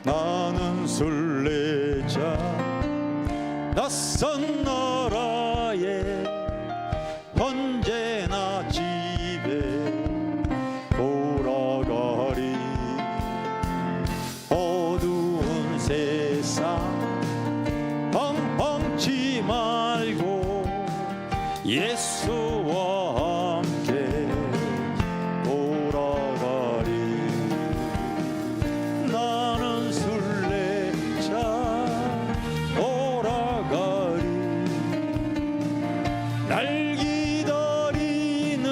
Speaker 2: 나는 순례자 낯선 나라에 언제나 집에 돌아가리. 어두운 세상 엉엉치 말고 예수와 함께 돌아가리. 나는 순례자 돌아가리. 날 기다리는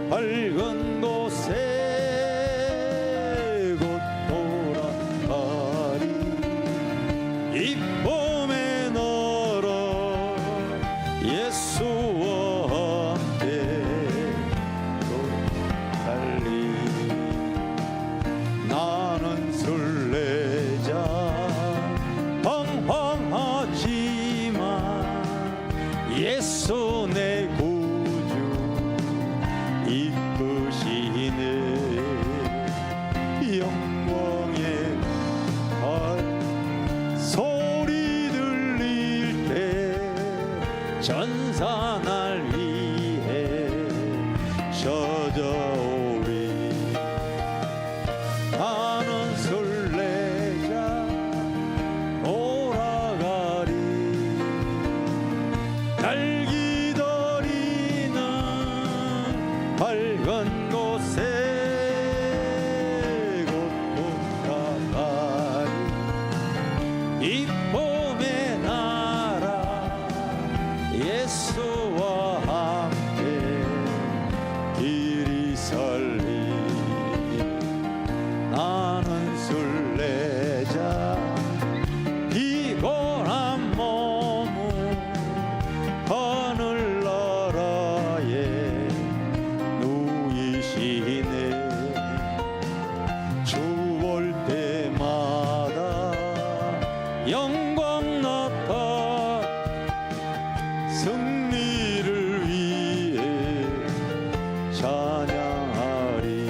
Speaker 2: 밝은 곳에 곧 돌아가리. 이 봄의 나라 예수와 함께 달리. 나는 순례자 방황하지만 예수 내 구주 이끄시네. 영광의 소리 들릴 때 전사 날 위해 찾아오리. 나는 순례자 돌아가리. 날 기다리는 밝은 곳에 곧 돌아가리. 이 봄의 나라 예수와 함께 길이 살리. 나는 순례자 영광 나타 승리를 위해 찬양하리.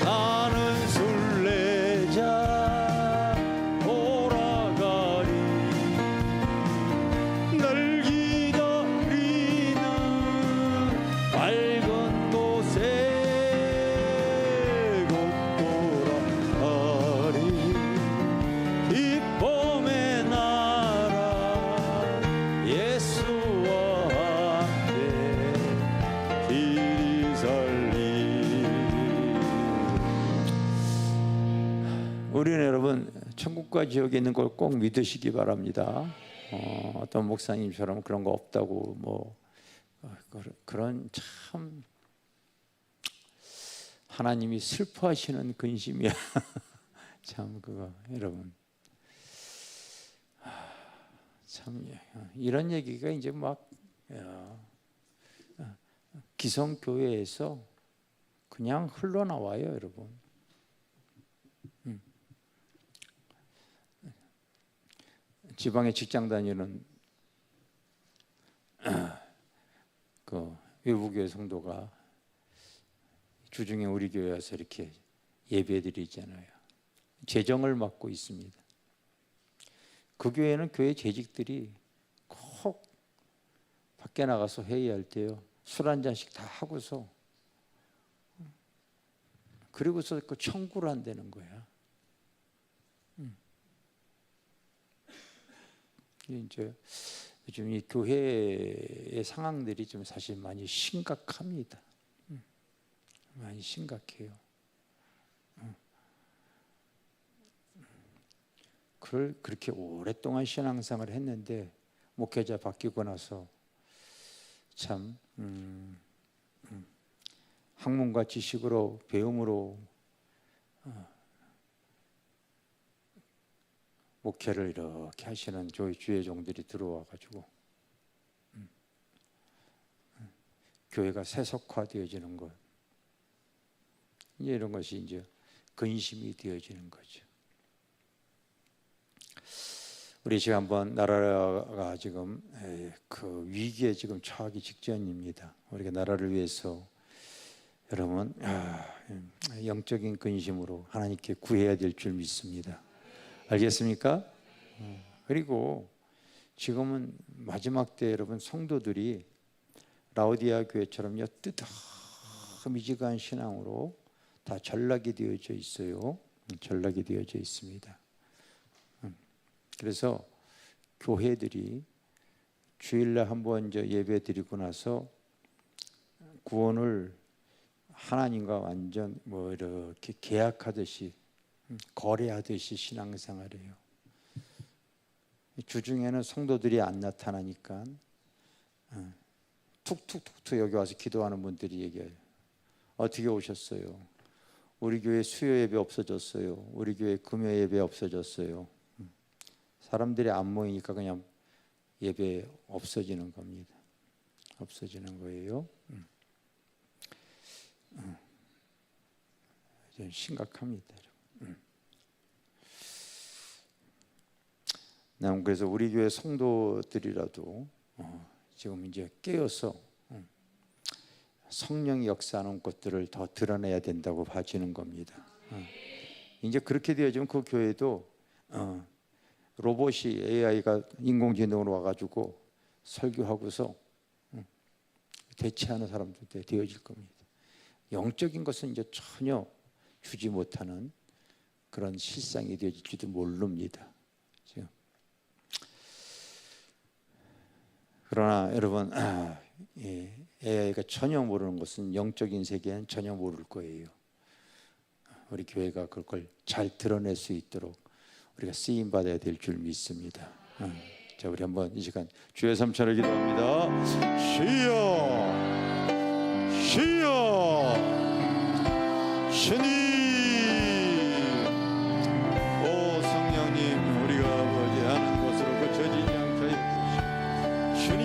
Speaker 2: 나는 순례자 돌아가리. 날 기다리는 밝은 곳에 곧 돌아가리. 기쁨의 나라 예수와 함께 길이 살리.
Speaker 1: 우리는 여러분 천국과 지옥에 있는 걸 꼭 믿으시기 바랍니다. 어떤 목사님처럼 그런 거 없다고 그런 참 하나님이 슬퍼하시는 근심이야. 참 그거 여러분 참 이런 얘기가 이제 막 기성교회에서 그냥 흘러나와요, 여러분. 지방에 직장 다니는 그 외부교회 성도가 주중에 우리 교회 와서 이렇게 예배드리잖아요. 재정을 맡고 있습니다. 그 교회는 교회 재직들이 꼭 밖에 나가서 회의할 때요 술 한 잔씩 다 하고서 그리고서 그 청구를 한다는 거야. 이제 요즘 이 교회의 상황들이 좀 사실 많이 심각합니다. 많이 심각해요. 그렇게 오랫동안 신앙생활을 했는데 목회자 바뀌고 나서 참 학문과 지식으로 배움으로 목회를 이렇게 하시는 저희 주의 종들이 들어와 가지고 교회가 세속화되어지는 것, 이런 것이 이제 근심이 되어지는 거죠. 우리 지금 한번 나라가 지금 그 위기에 지금 처하기 직전입니다. 우리가 나라를 위해서 여러분 영적인 근심으로 하나님께 구해야 될 줄 믿습니다. 알겠습니까? 그리고 지금은 마지막 때 여러분 성도들이 라오디아 교회처럼요 뜨뜻미지근한 신앙으로 다 전락이 되어져 있어요. 전락이 되어져 있습니다. 그래서 교회들이 주일날 한번 예배 드리고 나서 구원을 하나님과 완전 이렇게 계약하듯이 거래하듯이 신앙생활해요. 주중에는 성도들이 안 나타나니까 툭툭툭툭 여기 와서 기도하는 분들이 얘기해요. 어떻게 오셨어요? 우리 교회 수요 예배 없어졌어요. 우리 교회 금요 예배 없어졌어요. 사람들이 안 모이니까 그냥 예배 없어지는 겁니다. 없어지는 거예요. 심각합니다. 그래서 우리 교회 성도들이라도 지금 이제 깨어서 성령이 역사하는 것들을 더 드러내야 된다고 봐지는 겁니다. 이제 그렇게 되어지면 그 교회도 로봇이 AI가 인공지능으로 와가지고 설교하고서 대체하는 사람도 되어질 겁니다. 영적인 것은 이제 전혀 주지 못하는 그런 실상이 되어질지도 모릅니다. 지금. 그러나 여러분 AI가 전혀 모르는 것은 영적인 세계는 전혀 모를 거예요. 우리 교회가 그걸 잘 드러낼 수 있도록 우리가 쓰임 받아야 될 줄 믿습니다. 자, 우리 한번 이 시간 주의 삼천을 기도합니다. 주여, 주여, 주님, 오 성령님, 우리가 아버지 하는 것으로 그쳐지지 않게 해주시오. 주님,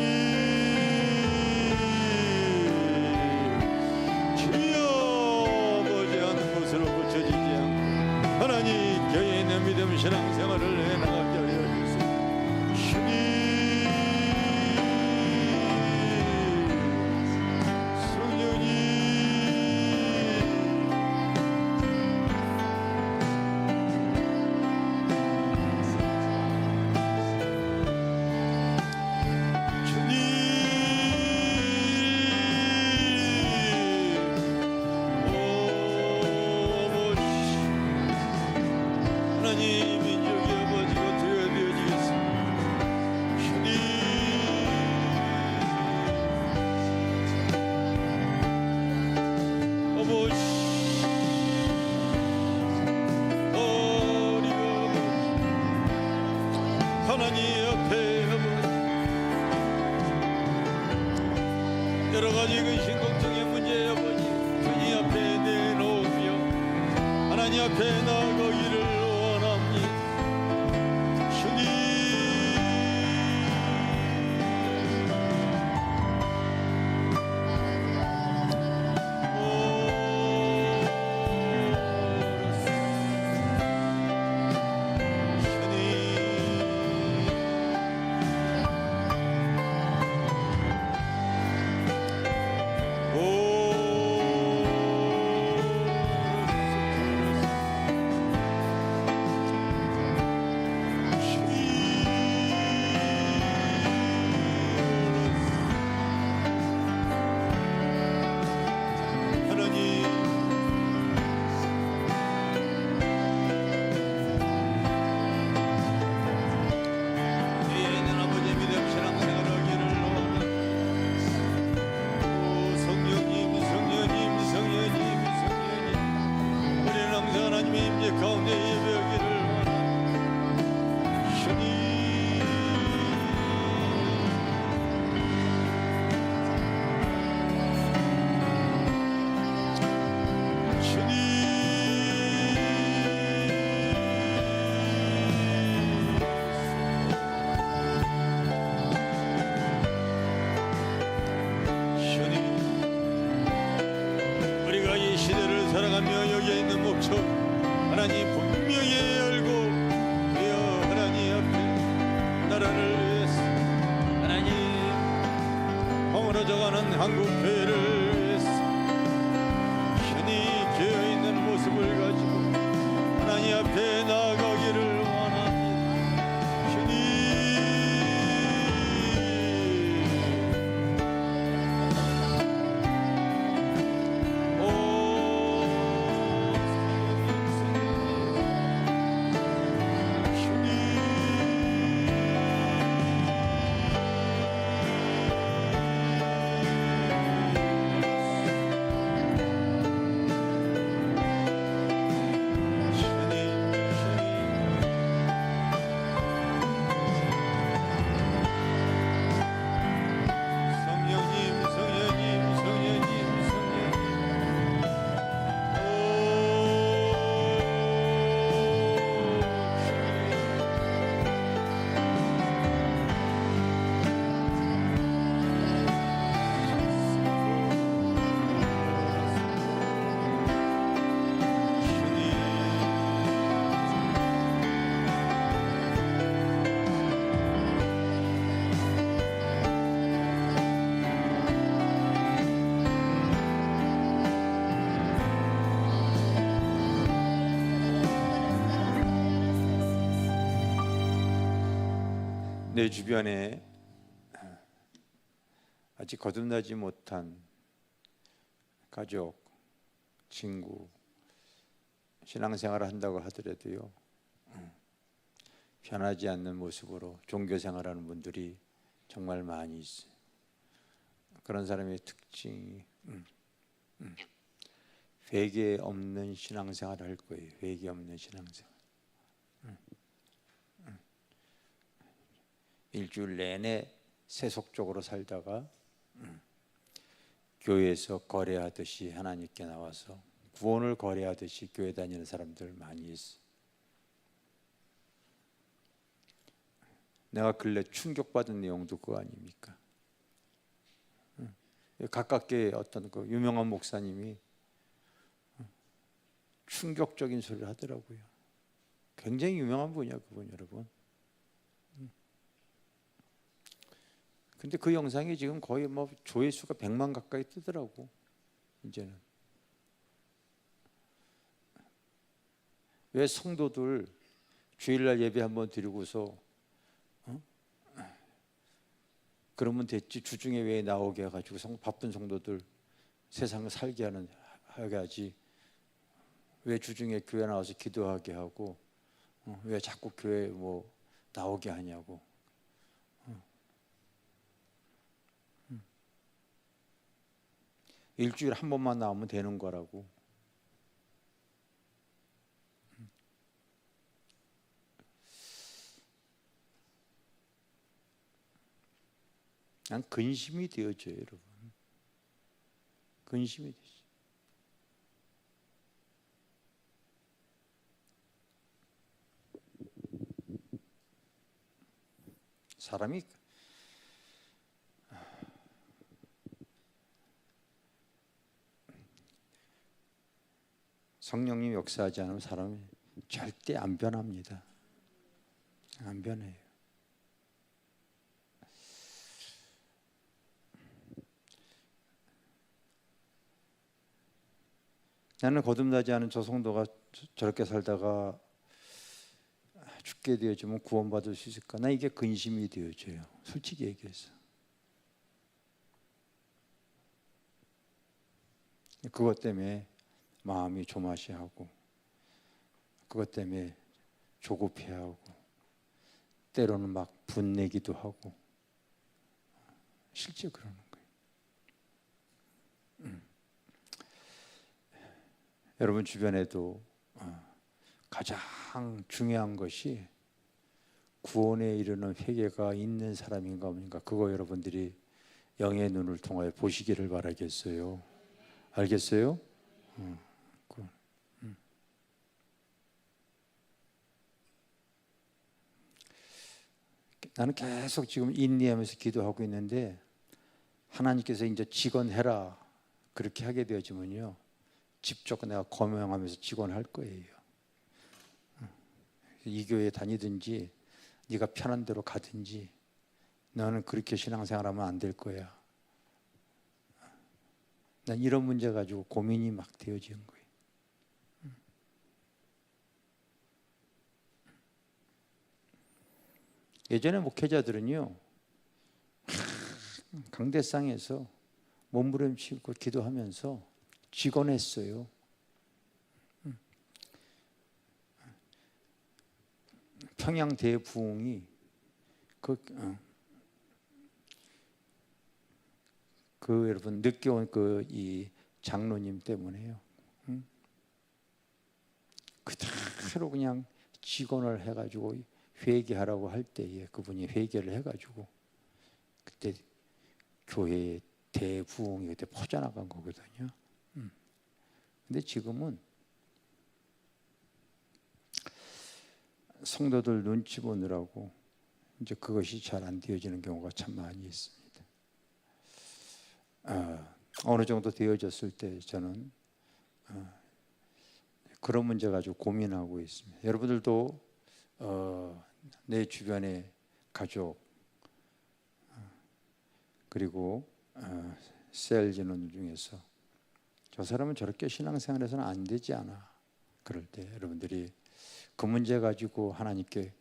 Speaker 1: 주여, 아버지 하는 것으로 그쳐지지 않고 하나님 교회에 있는 믿음 신앙생활을
Speaker 2: 하나님 앞에 아버지 여러 가지 근심 걱정의 문제 아버지 주님 앞에 내놓으며 하나님 앞에 나가기를 원합니다. 주님 가운데 예배하기를 원합니다. 우리가 이 시대를 살아가며 여기에 있는 목적 하나님 분명히 알고 하나님 앞에 나라를 위해서 하나님 허물어져가는 한국 교회를 위해서 편히 깨어있는 모습을 가지고 하나님 앞에 나아가기를 원합니다. 주님 내 주변에 아직 거듭나지 못한 가족, 친구, 신앙생활을 한다고 하더라도요 변하지 않는 모습으로 종교생활하는 분들이 정말 많이 있어요. 그런 사람의 특징이 회개 없는 신앙생활을 할 거예요. 회개 없는 신앙생활. 일주일 내내 세속적으로 살다가 교회에서 거래하듯이 하나님께 나와서 구원을 거래하듯이 교회 다니는 사람들 많이 있어요. 내가 근래 충격받은 내용도 그거 아닙니까? 가깝게 어떤 그 유명한 목사님이 충격적인 소리를 하더라고요. 굉장히 유명한 분이야 그분 여러분. 근데 그 영상이 지금 거의 뭐 조회수가 100만 가까이 뜨더라고. 이제는 왜 성도들 주일날 예배 한번 드리고서 그러면 됐지 주중에 왜 나오게 해가지고 바쁜 성도들 세상을 살게 하게 하지 왜 주중에 교회 나와서 기도하게 하고 왜 자꾸 교회 뭐 나오게 하냐고. 일주일에 한 번만 나오면 되는 거라고.
Speaker 1: 그냥 근심이 되어져요, 여러분. 근심이 되죠. 사람이 성령님 역사하지 않으면 사람이 절대 안 변합니다. 안 변해요. 나는 거듭나지 않은 저 성도가 저렇게 살다가 죽게 되어지면 구원받을 수 있을까? 나 이게 근심이 되어져요. 솔직히 얘기해서. 그것 때문에 마음이 조마시하고, 그것 때문에 조급해하고, 때로는 막 분내기도 하고, 실제 그러는 거예요. 여러분 주변에도 가장 중요한 것이 구원에 이르는 회개가 있는 사람인가 없는가, 그거 여러분들이 영의 눈을 통하여 보시기를 바라겠어요. 알겠어요? 나는 계속 지금 인내하면서 기도하고 있는데, 하나님께서 이제 직언해라 그렇게 하게 되어지면요, 직접 내가 거명하면서 직언할 거예요. 이 교회에 다니든지 네가 편한 대로 가든지 너는 그렇게 신앙생활하면 안 될 거야. 난 이런 문제 가지고 고민이 막 되어지는 거예요. 예전에 목회자들은요, 강대상에서 몸부림치고 기도하면서 직언했어요. 평양 대부흥이 여러분 늦게 온 이 장로님 때문에요. 그대로 그냥 직언을 해가지고 회개하라고 할 때에 그분이 회개를 해가지고 그때 교회의 대부흥이 그때 퍼져나간 거거든요. 근데 지금은 성도들 눈치 보느라고 이제 그것이 잘 안 되어지는 경우가 참 많이 있습니다. 어느 정도 되어졌을 때 저는 그런 문제 가지고 고민하고 있습니다. 여러분들도 내 주변의 가족 그리고 셀 진원 중에서 저 사람은 저렇게 신앙생활에서는 안 되지 않아, 그럴 때 여러분들이 그 문제 가지고 하나님께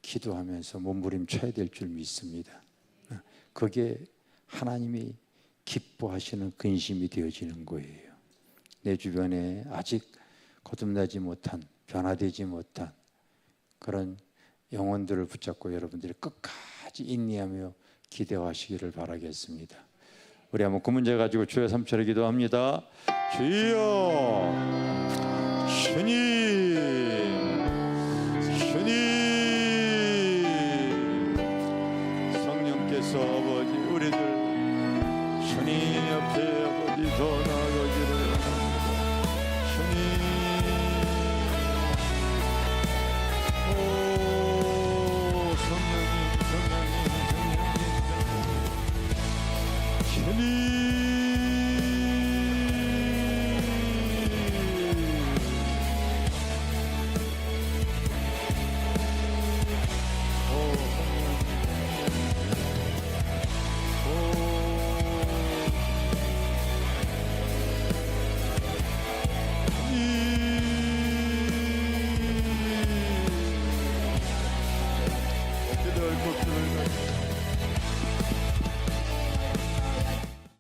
Speaker 1: 기도하면서 몸부림쳐야 될 줄 믿습니다. 그게 하나님이 기뻐하시는 근심이 되어지는 거예요. 내 주변에 아직 거듭나지 못한, 변화되지 못한 그런 영혼들을 붙잡고 여러분들이 끝까지 인내하며 기대하시기를 바라겠습니다. 우리 한번 그 문제 가지고 주여 삼천에 기도합니다. 주여, 주님, 성령께서 아버지 우리들 주님 옆에 아버지 더 나아가기를 원합니다. 주님